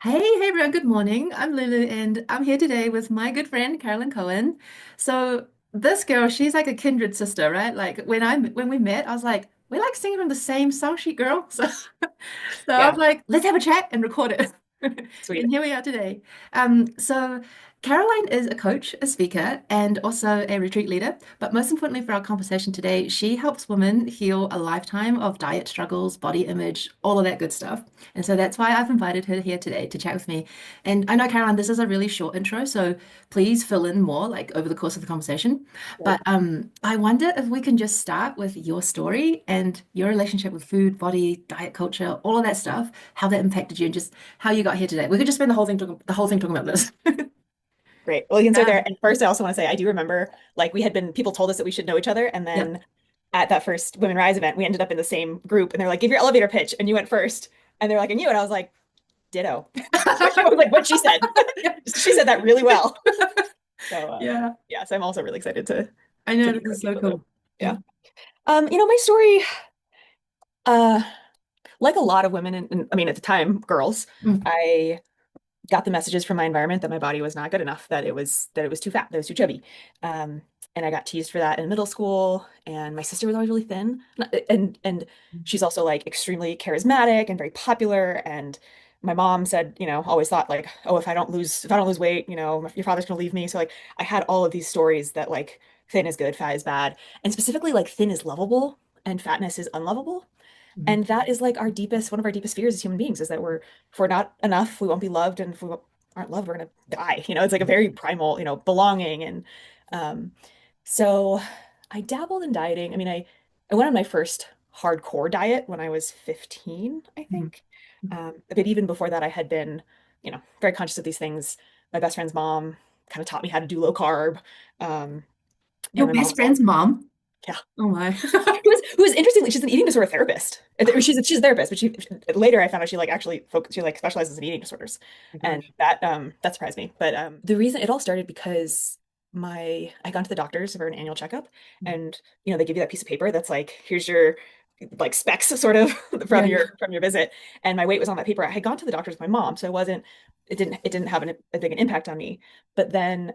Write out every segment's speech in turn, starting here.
Hey everyone, good morning. I'm Lulu and I'm here today with my good friend Caroline Cohen. So this girl, she's like a kindred sister, right? Like when we met, I was like, we're like singing from the same song sheet, girl. So I was Yeah, like, let's have a chat and record it. sweet. And here we are today. So Caroline is a coach, a speaker, and also a retreat leader. But most importantly for our conversation today, she helps women heal a lifetime of diet struggles, body image, all of that good stuff. And so that's why I've invited her here today to chat with me. And I know, Caroline, this is a really short intro, so please fill in more like over the course of the conversation. Right. But I wonder if we can just start with your story and your relationship with food, body, diet culture, all of that stuff, how that impacted you, and just how you got here today. We could just spend the whole thing talking about this. Great. Well, you can start Yeah. there. And first, I also want to say I do remember like people told us that we should know each other. And Yep. then at that first Women Rise event, we ended up in the same group and they're like, give your elevator pitch. And you went first. And they're like, and you. And I was like, ditto. I was like what she said. She said that really well. So Yeah. yeah, so I'm also really excited I to know be this here is with so people too. cool. Yeah. Yeah. My story, uh, like a lot of women, and I mean at the time, girls, Mm. I got the messages from my environment that my body was not good enough, that it was too fat, that it was too chubby. And I got teased for that in middle school. And my sister was always really thin. And she's also like extremely charismatic and very popular. And my mom said, always thought like, oh, if I don't lose weight, your father's gonna leave me. So like I had all of these stories that like thin is good, fat is bad. And specifically like thin is lovable and fatness is unlovable. Mhm. And that is like one of our deepest fears as human beings is that if we're not enough, we won't be loved. And if we aren't loved, we're gonna die. It's like a very primal, belonging. And um, so I dabbled in dieting. I mean, I went on my first hardcore diet when I was 15, I Mhm. think. But even before that, I had been, very conscious of these things. My best friend's mom kind of taught me how to do low carb. Um, and Your my mom best was all, friend's mom? yeah, Oh my. who was interestingly, she's an eating disorder therapist. She's a therapist, but she later I found out she like actually she like specializes in eating disorders, My and gosh. that surprised me. But the reason it all started because I gone to the doctors for an annual checkup, and they give you that piece of paper that's like here's your like specs sort of Yeah, from yeah. your visit, and my weight was on that paper. I had gone to the doctors with my mom, so it didn't have a big impact on me. But then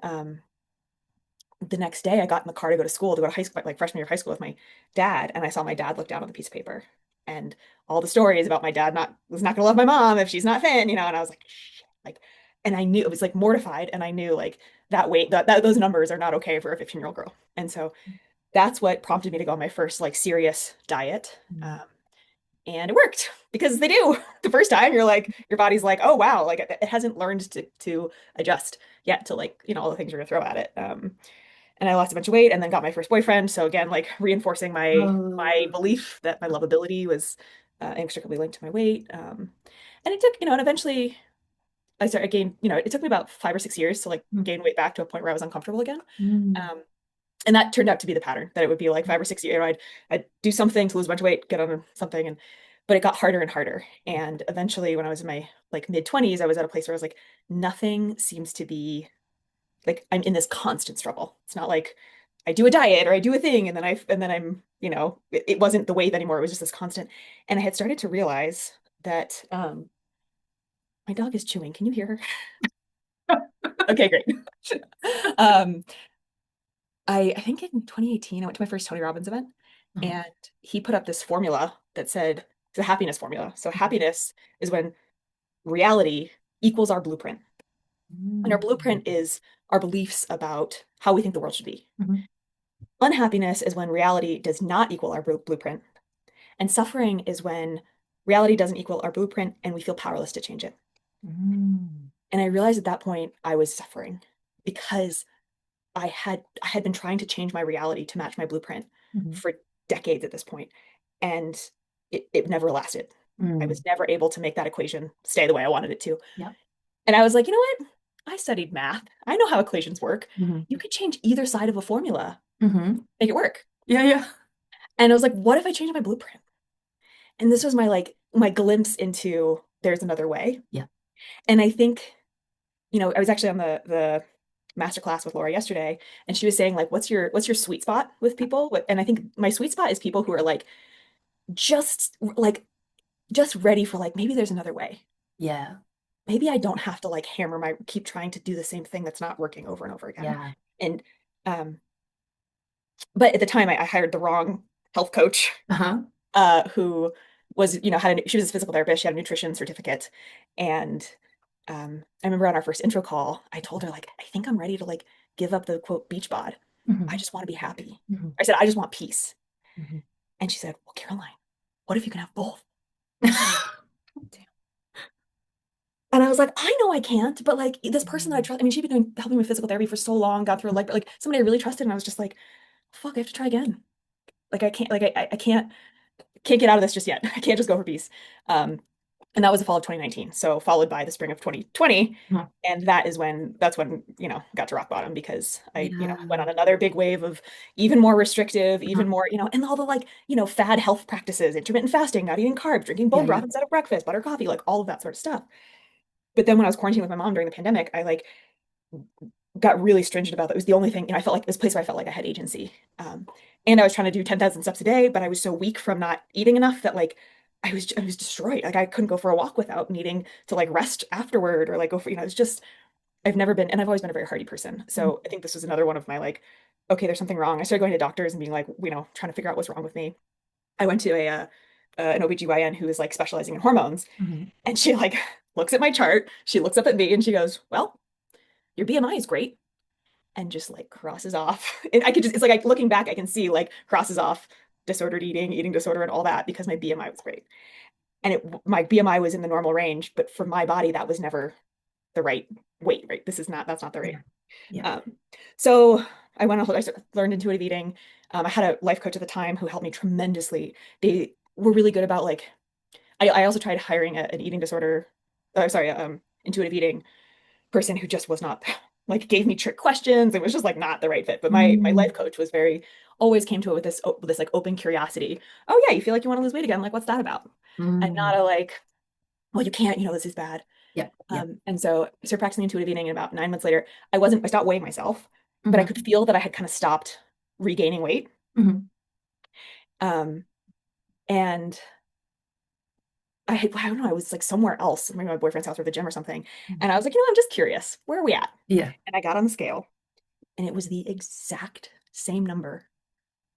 the next day I got in the car to go to school, to go to high school, like freshman year of high school with my dad, and I saw my dad look down on the piece of paper and all the stories about my dad not gonna love my mom if she's not thin, and I was like, shit, like, and I knew it was like mortified, and I knew like that weight, that those numbers are not okay for a 15-year-old girl. And so that's what prompted me to go on my first like serious diet. Mm. And it worked because they do. The first time you're like, your body's like, oh wow, like it hasn't learned to adjust yet to like, all the things you're gonna throw at it. And I lost a bunch of weight and then got my first boyfriend. So again, like reinforcing my Oh. belief that my lovability was inextricably linked to my weight. And it took, and eventually I gained, it took me about 5 or 6 years to like Mm. gain weight back to a point where I was uncomfortable again. Mm. Um, and that turned out to be the pattern, that it would be like 5 or 6 years, I'd do something to lose a bunch of weight, get on something, but it got harder and harder. And eventually, when I was in my like mid 20s, I was at a place where I was like, nothing seems to be like I'm in this constant struggle. It's not like I do a diet or I do a thing and then I'm, it wasn't the weight anymore. It was just this constant. And I had started to realize that my dog is chewing. Can you hear her? Okay, great. Um, I think in 2018, I went to my first Tony Robbins event Mhm. and he put up this formula that said it's a happiness formula. So happiness is when reality equals our blueprint. And our Mm. blueprint is our beliefs about how we think the world should be. Mhm. Unhappiness is when reality does not equal our blueprint. And suffering is when reality doesn't equal our blueprint and we feel powerless to change it. Mm. And I realized at that point I was suffering because I had been trying to change my reality to match my blueprint Mhm. for decades at this point, and it never lasted. I Mm. was never able to make that equation stay the way I wanted it to. Yeah. And I was like, you know what? I studied math. I know how equations work. Mhm. You could change either side of a formula, Mhm. make it work. Yeah, yeah. And I was like, what if I change my blueprint? And this was my glimpse into there's another way. Yeah. And I think, I was actually on the master class with Laura yesterday, and she was saying like, what's your sweet spot with people? And I think my sweet spot is people who are just like just ready for like maybe there's another way. Yeah. maybe I don't have to like keep trying to do the same thing that's not working over and over again. Yeah. And um, but at the time I hired the wrong health coach, Uh-huh. who was, she was a physical therapist, she had a nutrition certificate. And I remember on our first intro call, I told her like, I think I'm ready to like give up the quote beach bod. I Hmm. just want to be happy. Hmm. I said, I just want peace. Hmm. And she said, well, Caroline, what if you can have both? And I was like, I know I can't, but like this person that I trust, I mean, she'd been helping me with physical therapy for so long, got through like, but like somebody I really trusted. And I was just like, fuck, I have to try again. Like I can't, like I can't get out of this just yet. I can't just go for peace. Um, and that was the fall of 2019. So followed by the spring of 2020. Uh-huh. And that's when, got to rock bottom because I, Yeah. went on another big wave of even more restrictive, Uh-huh. even more, and all the like, fad health practices, intermittent fasting, not eating carbs, drinking Yeah, bone yeah. broth instead of breakfast, butter coffee, like all of that sort of stuff. But then when I was quarantining with my mom during the pandemic, I like got really stringent about that. It was the only thing, I felt like this place where I felt like I had agency. And I was trying to do 10,000 steps a day, but I was so weak from not eating enough that like I was destroyed. Like I couldn't go for a walk without needing to like rest afterward or like go for, it's just, I've never been, and I've always been a very hardy person. So I think this was another one of my like, okay, there's something wrong. I started going to doctors and being like, trying to figure out what's wrong with me. I went to an OBGYN who is like specializing in hormones, Hmm. and she like looks at my chart, she looks up at me and she goes, well, your BMI is great, and just like crosses off. And I could just, it's like looking back, I can see like crosses off disordered eating, eating disorder, and all that because my BMI was great. And my BMI was in the normal range, but for my body, that was never the right weight, right? That's not the right. Yeah. Yeah. Um, so I learned intuitive eating. I had a life coach at the time who helped me tremendously. They were really good about like, I also tried hiring an eating disorder, sorry, intuitive eating person who just was not like gave me trick questions. It was just like not the right fit. But my Mm. life coach was very always came to it with this like open curiosity. Oh yeah, you feel like you want to lose weight again? Like what's that about? And not Mm. a like, well, you can't, this is bad. Yeah. Yeah. And so I started practicing intuitive eating, and about 9 months later, I stopped weighing myself, but I Hmm. could feel that I had kind of stopped regaining weight. Hmm. Um, and I don't know, I was like somewhere else, maybe my boyfriend's house or the gym or something. And I was like, I'm just curious, where are we at? Yeah. And I got on the scale, and it was the exact same number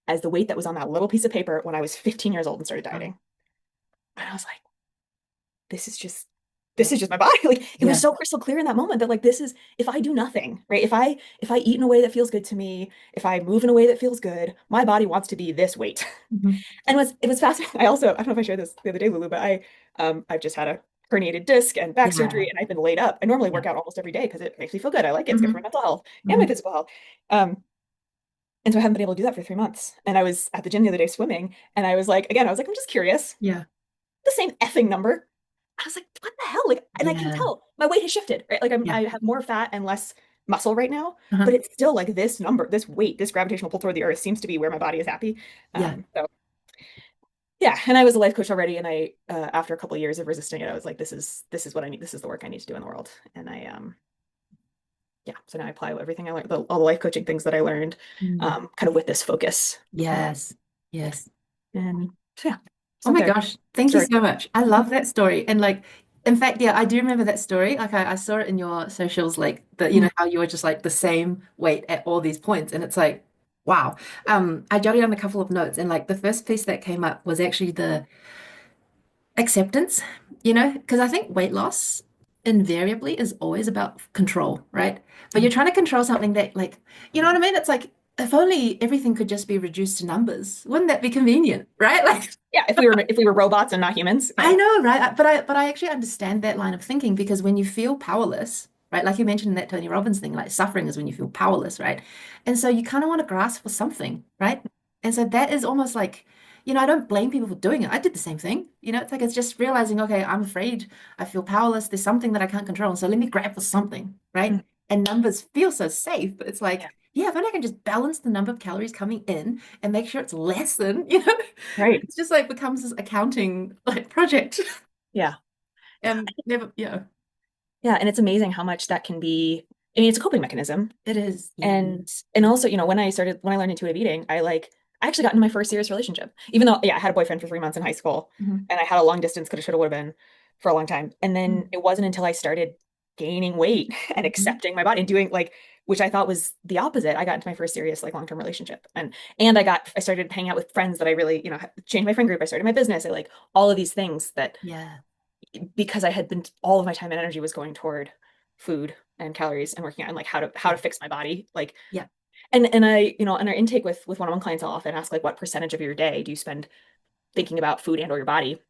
as the weight that was on that little piece of paper when I was 15 years old and started Um, dieting. And I was like, this is just this is just my body. Like it was yeah. so crystal clear in that moment that like this is if I do nothing, right? If I eat in a way that feels good to me, if I move in a way that feels good, my body wants to be this weight. Hmm. And it was fascinating. I don't know if I shared this the other day, Lulu, but I've just had a herniated disc and back Yeah. surgery, and I've been laid up. I normally Yeah. work out almost every day because it makes me feel good. I like it. It's good for Hmm. my mental health and my Hmm. physical health. And so I haven't been able to do that for 3 months. And I was at the gym the other day swimming, and I was like, I'm just curious. Yeah. The same effing number. I was like, what the hell? Like, and I can Yeah. tell my weight has shifted, right? Like Yeah. I have more fat and less muscle right now, Uh-huh. but it's still like this number, this weight, this gravitational pull toward the earth seems to be where my body is happy. Yeah. So yeah, and I was a life coach already, and after a couple of years of resisting it, I was like, this is what I need. This is the work I need to do in the world. And yeah, so now I apply everything I learned, all the life coaching things that I learned, Mm. kind of with this focus. Yes. Yes. And so yeah, Oh stop my there. gosh. Thank you Story. so much. I love that story. And like, in fact, yeah, I do remember that story. Like I saw it in your socials, like Mhm. how you were just like the same weight at all these points. And it's like, wow. I jotted down a couple of notes and like the first piece that came up was actually the acceptance, because I think weight loss invariably is always about control, right? But you're Mhm. trying to control something that, like, you know what I mean? It's like, if only everything could just be reduced to numbers, wouldn't that be convenient, right? Like, Yeah, if we were robots and not humans, I yeah. know, right? But I actually understand that line of thinking because when you feel powerless, right? Like you mentioned in that Tony Robbins thing, like suffering is when you feel powerless, right? And so you kind of want to grasp for something, right? And so that is almost like, I don't blame people for doing it. I did the same thing. It's like it's just realizing, okay, I'm afraid, I feel powerless. There's something that I can't control. So let me grab for something, right? Mm. And numbers feel so safe, but it's Yeah. like, yeah, if only I can just balance the number of calories coming in and make sure it's less than, Right. it's just like becomes this accounting like project. Yeah. Yeah. Never, yeah, Yeah. And it's amazing how much that can be. I mean, it's a coping mechanism. it is. Yeah. And also, when I learned intuitive eating, I actually got into my first serious relationship. Even though, yeah, I had a boyfriend for 3 months in high school, Mhm. and I had a long distance, coulda, shoulda, woulda been. for a long time. And then Mm. it wasn't until I started gaining weight and Mhm. accepting my body and doing like, which I thought was the opposite. I got into my first serious like long-term relationship, and I started hanging out with friends that I really, changed my friend group. I started my business. I like all of these things that Yeah. because I had been all of my time and energy was going toward food and calories and working out and like how to Yeah. fix my body. Like Yeah. and I, in our intake with one-on-one clients, I'll often ask like what percentage of your day do you spend thinking about food and or your body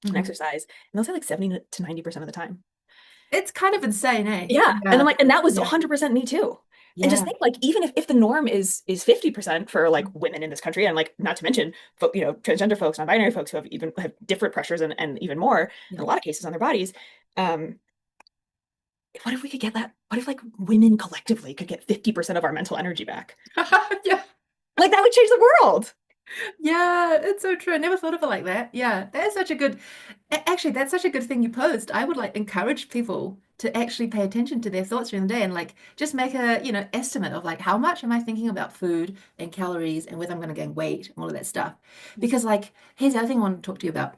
and Mhm. exercise? And they'll say like 70 to 90% of the time. It's kind of insane, eh? Yeah. And I'm Yeah. like, and that was Yeah. 100% me too. And just Yeah. think like even if the norm is 50% for like Mm. women in this country, and like not to mention transgender folks, non-binary folks who have different pressures and even more in Yeah. a lot of cases on their bodies. um what if we could get that? What if like women collectively could get 50% of our mental energy back? Yeah. Like that would change the world. Yeah, it's so true. I never thought of it like that. Yeah, that is such a good, actually, that's such a good thing you posed. I would like encourage people to actually pay attention to their thoughts during the day and like just make a, estimate of like how much am I thinking about food and calories and whether I'm going to gain weight and all of that stuff. Yeah. Because like, here's the other thing I want to talk to you about.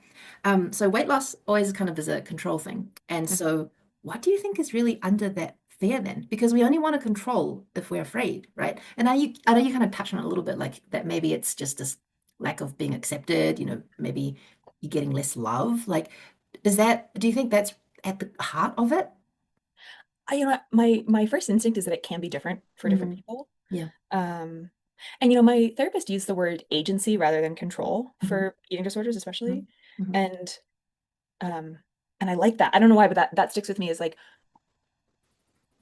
So weight loss always kind of is a control thing. And Mhm. so what do you think is really under that fear then? Because we only want to control if we're afraid, right? And I know you kind of touched on it a little bit, like that maybe it's just this lack of being accepted, maybe you're getting less love. Like, do you think that's at the heart of it? My first instinct is that it can be different for different Mm, people. yeah. Um, and my therapist used the word agency rather than control Hmm. for eating disorders, especially. Hmm. And um, and I like that. I don't know why, but that sticks with me is like,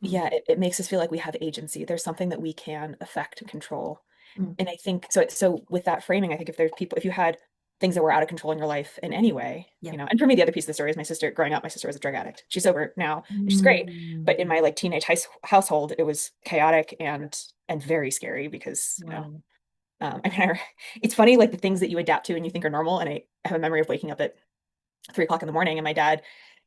Hmm. yeah, it makes us feel like we have agency. There's something that we can affect and control. Hmm. And I think so. So with that framing, I think if you had things that were out of control in your life in any way, Yeah. and for me, the other piece of the story is my sister. Growing up, my sister was a drug addict. She's sober now, which is great. But in Mm. my like teenage household, it was chaotic and very scary because Wow. I mean, it's funny like the things that you adapt to and you think are normal. And I have a memory of waking up at 3 o'clock in the morning, and my dad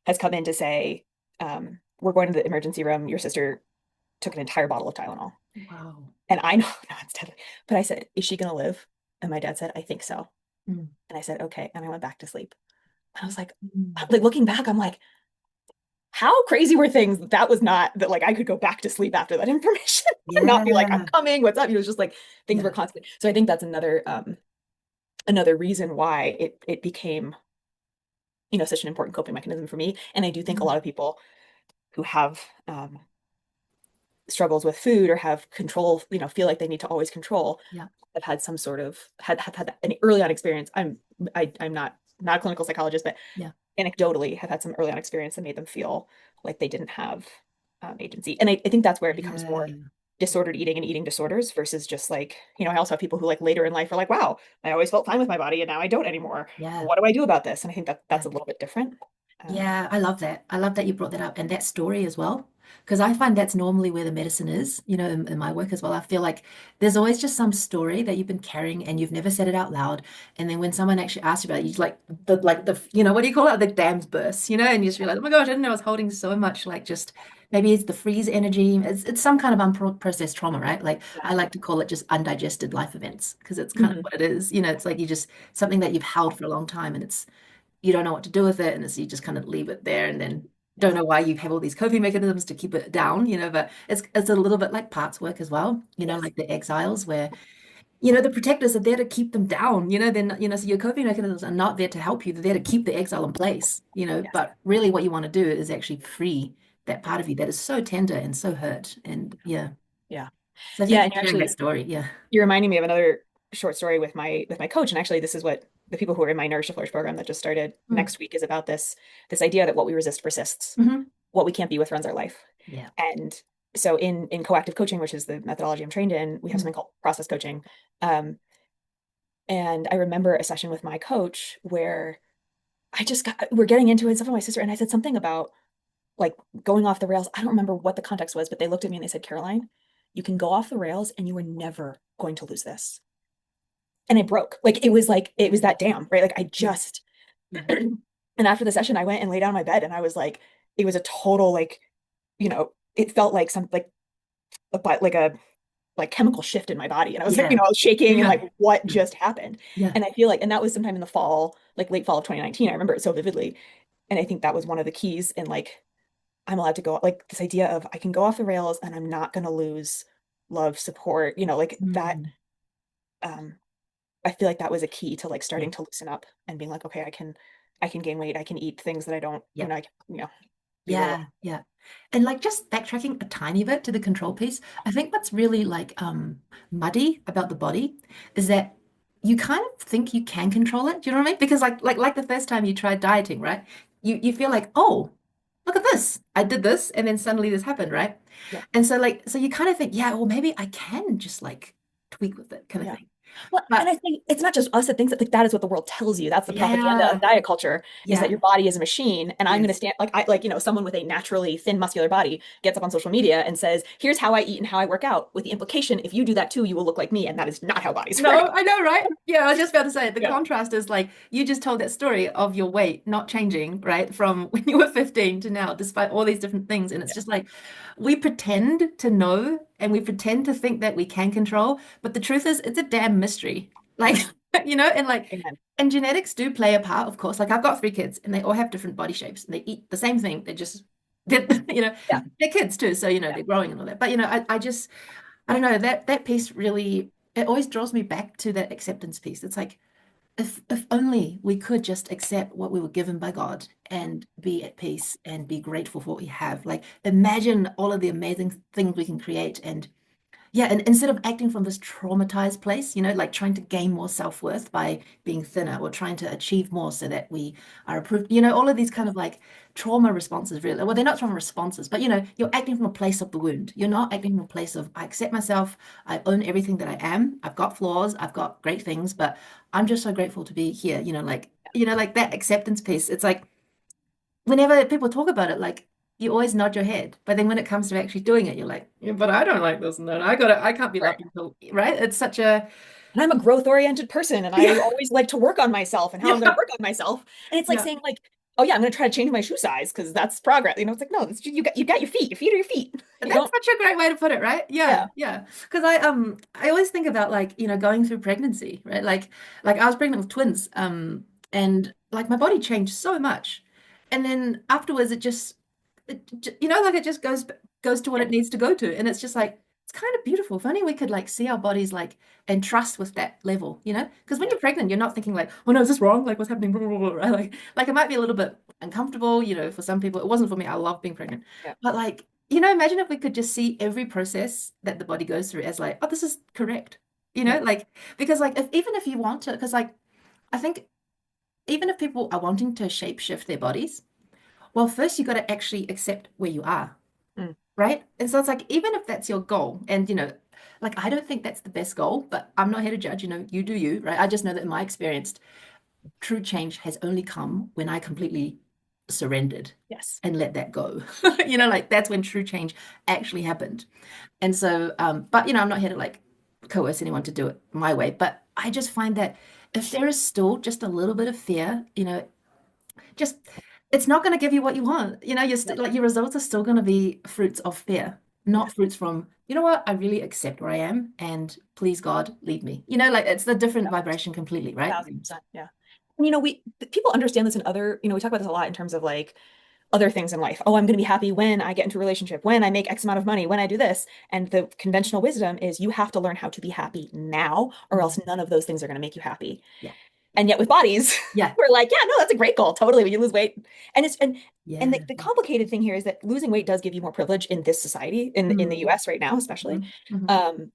has come in to say, "We're going to the emergency room. Your sister took an entire bottle of Tylenol." Wow. And I know, no, it's deadly. But I said, "Is she going to live?" And my dad said, "I think so." Mm. And I said, "Okay." And I went back to sleep. And I was Mm. like looking back, I'm like, how crazy were things that was not that like I could go back to sleep after that information and not be like, "I'm Yeah. coming, what's up?" It was just like things were Yeah. constant. So I think that's another reason why it became, such an important coping mechanism for me. And I do think a Mm. lot of people who have struggles with food or have control, feel like they need to always control, Yeah. have had some sort of have had an early on experience. I'm not a clinical psychologist, but Yeah. anecdotally have had some early on experience that made them feel like they didn't have agency. And I think that's where it becomes more Yeah. disordered eating and eating disorders versus just like, I also have people who like later in life are like, wow, I always felt fine with my body and now I don't anymore. Yeah. What do I do about this? And I think that Yeah. that's a little bit different. Yeah, I love that. I love that you brought that up and that story as well. Because I find that's normally where the medicine is, in my work as well. I feel like there's always just some story that you've been carrying and you've never said it out loud. And then when someone actually asks you about it, you like what do you call it? The dams burst, and you just realize, oh my gosh, I didn't know I was holding so much, like just maybe it's the freeze energy. It's some kind of unprocessed trauma, right? Like I Yeah. like to call it just undigested life events because it's kind of Mhm. what it is. It's like you just something that you've held for a long time and you don't know what to do with it, and so you just kind of leave it there, and then don't Yeah. know why you have all these coping mechanisms to keep it down, but it's a little bit like parts work as well, Yes. like the exiles where the protectors are there to keep them down, then so your coping mechanisms are not there to help you, they're there to keep the exile in place, Yes. but really what you want to do is actually free that Yeah. part of you that is so tender and so hurt, and yeah, Yeah. so Yeah. thanks And for sharing that story. Yeah. you're reminding me of another short story with my coach. And actually, this is what the people who are in my Nourish to Flourish program that just started Mm. next week is about this idea that what we resist persists. Hmm. What we can't be with runs our life. Yeah. And so in coactive coaching, which is the methodology I'm trained in, we have Mm. something called process coaching. Um, and I remember a session with my coach where we're getting into it and stuff with my sister, and I said something about like going off the rails. I don't remember what the context was, but they looked at me and they said, "Caroline, you can go off the rails and you are never going to lose this." And it broke. Like it was that dam, right? Like I Yeah. just Yeah. and after the session, I went and lay down on my bed and I was like, it was a total like, it felt like some like a like chemical shift in my body. And I was like, Yeah. I was shaking and Yeah. like, what just happened? Yeah. And I feel like, and that was sometime in the fall, like late fall of 2019. I remember it so vividly. And I think that was one of the keys in like, I'm allowed to go, like this idea of I can go off the rails and I'm not going to lose love, support, like that. Mm, Um, I feel like that was a key to like yeah. starting to loosen up and being like, okay, I can gain weight. I can eat things that I don't, Yeah. I can, be real. Yeah, yeah. And like just backtracking a tiny bit to the control piece, I think what's really like muddy about the body is that you kind of think you can control it. Do you know what I mean? Because like the first time you tried dieting, right? You feel like, oh, look at this. I did this and then suddenly this happened, right? Yeah. And so like so you kind of think, yeah, well maybe I can just like tweak with it kind of Yeah. thing. Well, and But I think it's not just us that thinks that like that is what the world tells you. That's the propaganda of yeah, diet culture is that yeah, your body is a machine. And I'm going to yes. stand like someone with a naturally thin muscular body gets up on social media and says, "Here's how I eat and how I work out," with the implication if you do that too, you will look like me. And that is not how bodies work. No, I know, right? Yeah, I was just about to say the Yeah. contrast is like you just told that story of your weight not changing, right? From when you were 15 to now, despite all these different things. And it's Yeah. just like we pretend to know and we pretend to think that we can control, but the truth is it's a damn mystery. Like, Yes. and like Amen. and genetics do play a part, of course. Like I've got three kids and they all have different body shapes and they eat the same thing. They just Yeah. they're kids too, so Yeah. they're growing and all that. But I just I don't know, that piece really it always draws me back to that acceptance piece. It's like if only we could just accept what we were given by God and be at peace and be grateful for what we have. Like imagine all of the amazing things we can create and yeah, and instead of acting from this traumatized place, like trying to gain more self-worth by being thinner or trying to achieve more so that we are approved, all of these kind of like trauma responses, really. Well, they're not trauma responses, but you're acting from a place of the wound. You're not acting from a place of, I accept myself, I own everything that I am. I've got flaws, I've got great things, but I'm just so grateful to be here, like that acceptance piece. It's like whenever people talk about it, like you always nod your head, but then when it comes to actually doing it, you're like, yeah, but I don't like this and that. I can't be Right. loved until, right? It's such a, And I'm a growth-oriented person and I yeah, always like to work on myself and how I'm going to yeah, work on myself. And it's like yeah. saying like, oh yeah, I'm going to try to change my shoe size because that's progress. It's like, no, you got your feet. Your feet are your feet. You That's don't, such a great way to put it, right? Yeah, yeah. yeah. Because I always think about like, going through pregnancy, right? Like I was pregnant with twins, and like my body changed so much. And then afterwards like it just goes to what Yeah. it needs to go to. And it's just like it's kind of beautiful. If only we could like see our bodies like and trust with that level. Because when Yeah. you're pregnant, you're not thinking like, oh no, is this wrong? Like what's happening? Blah, blah, blah, right? Like it might be a little bit uncomfortable, for some people. It wasn't for me. I love being pregnant. Yeah. But like imagine if we could just see every process that the body goes through as like, oh, this is correct. Yeah. Like because like even if you want to, because like I think even if people are wanting to shape shift their bodies, well, first you got to actually accept where you are, Mm. right? And so it's like even if that's your goal, and like I don't think that's the best goal, but I'm not here to judge, you do you, right? I just know that in my experience, true change has only come when I completely surrendered Yes. and let that go. Yeah. Like that's when true change actually happened. And so, but I'm not here to like coerce anyone to do it my way. But I just find that if there is still just a little bit of fear, just it's not going to give you what you want. You're Yeah. still like your results are still going to be fruits of fear, not Yes. fruits from, you know what, I really accept where I am and please God, lead me. Like it's the different vibration completely, right? 1,000%. Yeah. And people understand this in other, we talk about this a lot in terms of like other things in life. Oh, I'm going to be happy when I get into a relationship, when I make X amount of money, when I do this. And the conventional wisdom is you have to learn how to be happy now, or Mhm. else none of those things are going to make you happy. Yeah. And yet with bodies, Yeah. we're like, yeah, no, that's a great goal. Totally. When you lose weight. And it's and Yeah. the complicated thing here is that losing weight does give you more privilege in this society, in the Mm. US right now, especially. Mhm. Mhm. Um,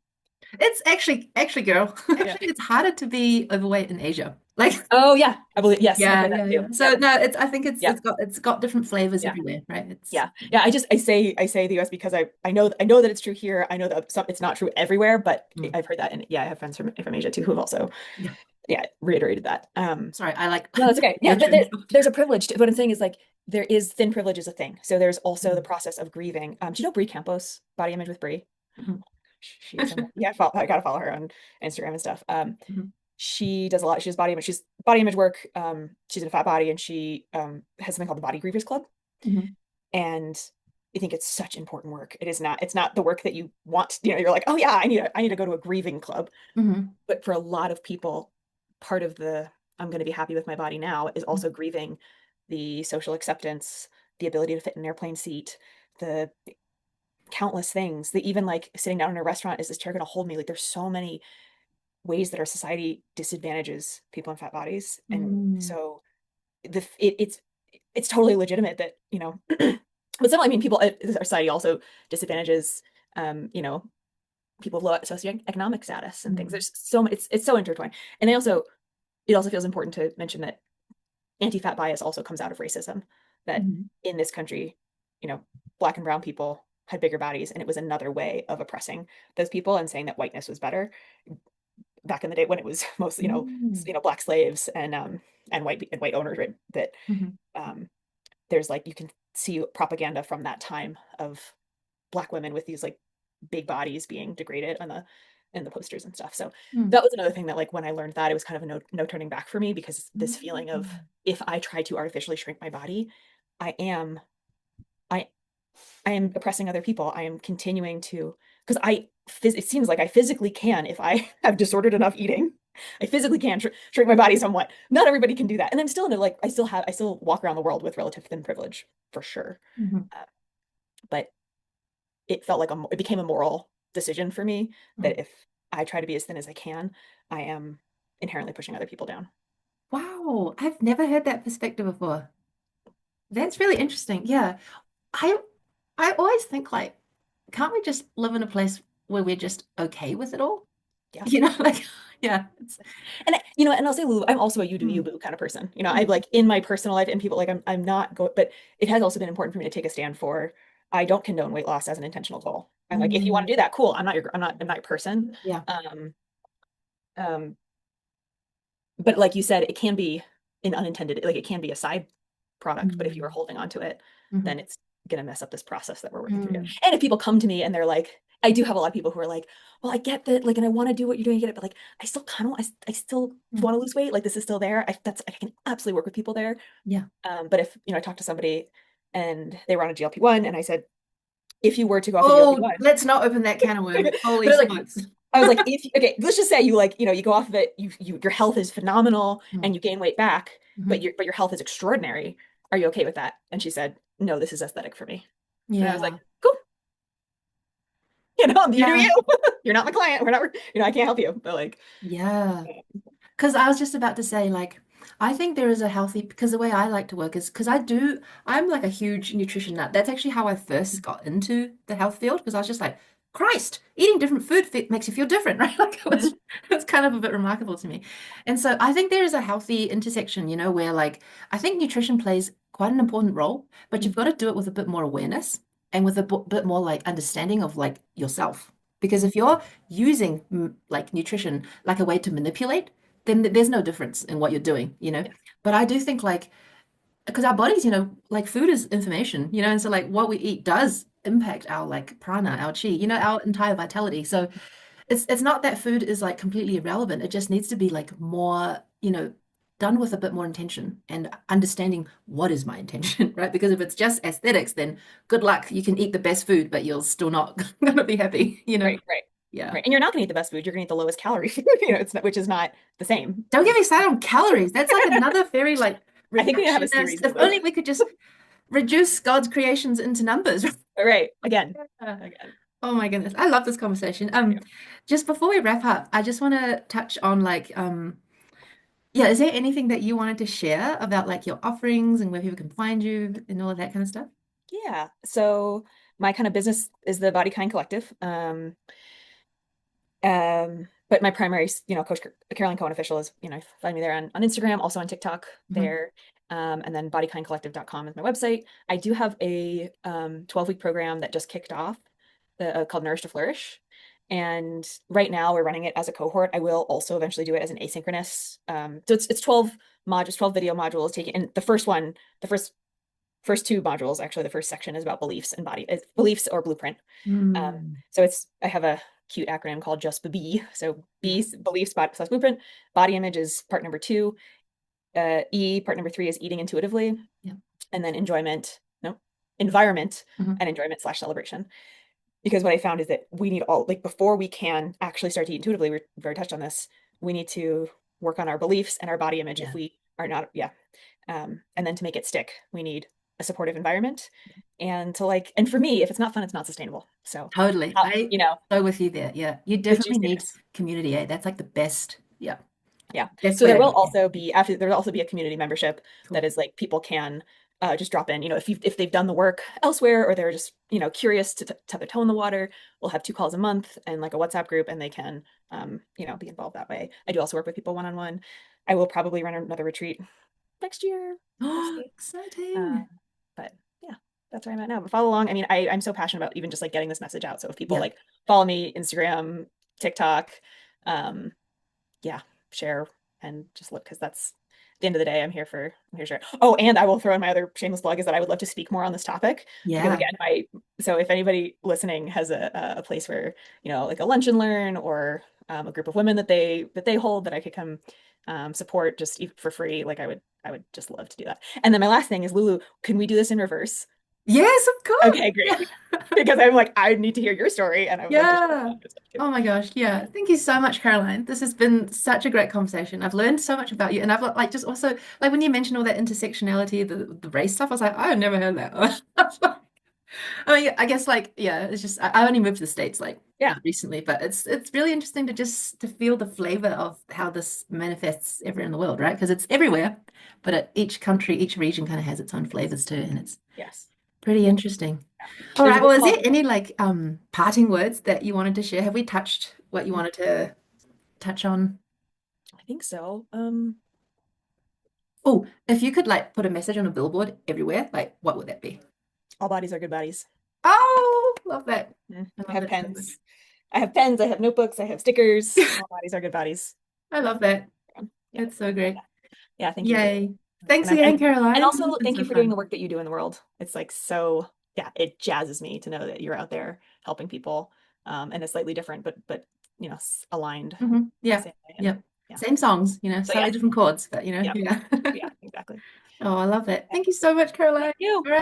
It's actually, girl, yeah. actually, it's harder to be overweight in Asia. Like, Oh yeah. I believe yes, I've yeah, heard that yeah, too. yeah. So Yep. no, I think it's Yep. it's got different flavors Yeah. everywhere, right? It's Yeah. Yeah. I say the US because I know that it's true here. I know that it's not true everywhere, but mm, I've heard that. And yeah, I have friends from Asia too who've also, yeah. yeah, reiterated that. Sorry, I like No, that's okay. Yeah, but nurturing. there's a privilege to what I'm saying is like there is thin privilege is a thing. So there's also the Mm, process of grieving. Do you know Brie Campos, Body Image with Brie? mhm, She is yeah, I gotta follow her on Instagram and stuff. mhm, She does a lot. She does she's body image work. She's in a fat body and she has something called the Body Grievers Club. mhm, And I think it's such important work. It's not the work that you want, you're like, oh yeah, I need to go to a grieving club. mhm, But for a lot of people, part of the I'm going to be happy with my body now is also grieving the social acceptance, the ability to fit in an airplane seat, the countless things that even like sitting down in a restaurant, is this chair going to hold me? Like there's so many ways that our society disadvantages people in fat bodies. And Mm. so it's totally legitimate that, but some, I mean, people, our society also disadvantages, you know, people of low socioeconomic status and things. Mm. There's so much, it's so intertwined. And it also feels important to mention that anti-fat bias also comes out of racism, that Mhm. in this country, you know, black and brown people had bigger bodies, and it was another way of oppressing those people and saying that whiteness was better back in the day when it was mostly, Mm. black slaves and white owners, right? That Mhm. um, there's like, you can see propaganda from that time of black women with these like big bodies being degraded on the in the posters and stuff. So Mm. that was another thing that, like, when I learned that, it was kind of a no turning back for me, because this feeling of, Mm. if I try to artificially shrink my body, I am I I am oppressing other people. I am continuing to, because it seems like I physically can, if I have disordered enough eating, I physically can shrink my body somewhat. Not everybody can do that, and I'm still in a, like, I still walk around the world with relative thin privilege for sure. Mhm. Uh, but it felt like it became a moral decision for me Mhm. that if I try to be as thin as I can, I am inherently pushing other people down. Wow, I've never heard that perspective before. That's really interesting. Yeah. I I always think like, can't we just live in a place where we're just okay with it all? Yeah. You know, like yeah, it's And and I'll say, Lou, I'm also a you do you mm, boo kind of person. I mm, like, in my personal life, and people, like, I'm not going, but it has also been important for me to take a stand for, I don't condone weight loss as an intentional goal. I'm like, if you want mm, to do that, cool. I'm not your person. yeah. Um, um, but like you said, it can be an unintended, like, it can be a side product, but if you are Mm, holding on to it, mhm, then it's gonna mess up this process that we're working through together. mm, And if people come to me and they're like, I do have a lot of people who are like, well, I get that, like, and I want to do what you're doing, I get it, but like, I still kind of, I still mm, want to lose weight. Like, this is still there. I can absolutely work with people there. yeah. But if, I talked to somebody and they were on a GLP-1, and I said, if you were to go off a Oh, GLP-1, let's not open that can of worms. but I Holy was like, smokes. if okay, let's just say you, like, you go off of it, your health is phenomenal Mm, and you gain weight back, but mhm. your health is extraordinary. Are you okay with that? And she said, no, this is aesthetic for me. And I was like, Yeah. cool, you do Yeah. you. You're not my client. We're not, I can't help you. But like, Yeah. Because I was just about to say, like, I think there is a healthy, because the way I like to work is because I'm like a huge nutrition nut. That's actually how I first got into the health field because I was just like, Christ, eating different food makes you feel different, right? Like it's kind of a bit remarkable to me. And so I think there is a healthy intersection, where like I think nutrition plays quite an important role, but you've got to do it with a bit more awareness and with a bit more like understanding of like yourself. Because if you're using like nutrition like a way to manipulate, then there's no difference in what you're doing. yeah, But I do think like because our bodies, like food is information, and so like what we eat does impact our like prana, our chi, our entire vitality. So it's not that food is like completely irrelevant. It just needs to be like more, done with a bit more intention and understanding what is my intention, right? Because if it's just aesthetics, then good luck. You can eat the best food, but you'll still not gonna be happy. right, right, Yeah. right. And you're not gonna eat the best food. You're gonna eat the lowest calorie food. It's not, which is not the same. Don't get me started on calories. That's like another very like I think we need to have a reductionist. series of If those. only we could just reduce God's creations into numbers. All right, again, Yeah. again. Oh my goodness. I love this conversation. Yeah. Just before we wrap up, I just want to touch on like yeah, is there anything that you wanted to share about like your offerings and where people can find you and all of that kind of stuff? Yeah. So my kind of business is the Body Kind Collective. But my primary, Coach Caroline Cohen official is, find me there on Instagram, also on TikTok Hmm. there. And then bodykindcollective.com is my website. I do have a 12-week program that just kicked off called Nourish to Flourish. And right now we're running it as a cohort. I will also eventually do it as an asynchronous. So it's 12 modules, 12 video modules taken. And the first two modules, actually, the first section is about beliefs and beliefs or blueprint. Mm. So I have a cute acronym called just B. So Yeah. B, beliefs / blueprint. Body image is part number 2. E, part number 3 is eating intuitively. Yeah. And then no, environment Hmm. and enjoyment / celebration. Because what I found is that we need all, like, before we can actually start to eat intuitively, we've already touched on this, we need to work on our beliefs and our body image if Yeah. we are not, yeah. And then to make it stick, we need a supportive environment. And to like, and for me, if it's not fun, it's not sustainable. So, Totally. I you know, go with you there. Yeah. You the definitely need juiciness. community, eh? That's like the best. Yeah. Yeah. Best So way there to will help you. also be after there'll also be a community membership Cool. that is like people can just drop in. You know, if they've done the work elsewhere or they're just curious to their toe in the water, we'll have 2 calls a month and like a WhatsApp group, and they can be involved that way. I do also work with people one on one. I will probably run another retreat next year. We'll Oh, see. Um, exciting. but yeah, that's where I'm at now. But follow along. I mean, I'm so passionate about even just like getting this message out. So if people Yeah. like follow me, Instagram, TikTok, um, yeah, share and just look because that's at the end of the day, I'm here to share. Oh, and I will throw in my other shameless plug is that I would love to speak more on this topic because Yeah. again, my so if anybody listening has a place where, like a lunch and learn or a group of women that they hold that I could come support just for free, like I would just love to do that. And then my last thing is Lulu, can we do this in reverse? Yes, of course. Okay, great. Yeah. Because I'm like, I need to hear your story and I would love to share Yeah. that good stuff too. Oh my gosh. Yeah. Thank you so much, Caroline. This has been such a great conversation. I've learned so much about you. And I've like just also like when you mentioned all that intersectionality, the race stuff, I was like, I've never heard that. I mean, I guess like, yeah, it's just I only moved to the States like Yeah. recently, but it's really interesting to just to feel the flavor of how this manifests everywhere in the world, right? Because it's everywhere, but each country, each region kind of has its own flavors too, and it's Yes. pretty Yeah. interesting. Yeah. All There's a right. Well, book is there called any like parting words that you wanted to share? Have we touched what you wanted to touch on? I think so. Oh, if you could like put a message on a billboard everywhere, like what would that be? All bodies are good bodies. Oh, love that. I I love have that so much. pens. I have pens, I have notebooks, I have stickers. All bodies are good bodies. I Yeah. love that. Yeah. It's so great. Yeah, thank you for Yay. Thanks and I'm again, and Caroline. This has also been thank so you for doing the fun. work that you do in the world. It's like so yeah, it jazzes me to know that you're out there helping people. And it's slightly different, but aligned the Yeah. same way. And Yep. yeah. Same songs, So slightly yes. different chords, but Yeah. yeah. Yeah, exactly. Oh, I love that. Yeah. Thank you so much, Thank Caroline. you. All right.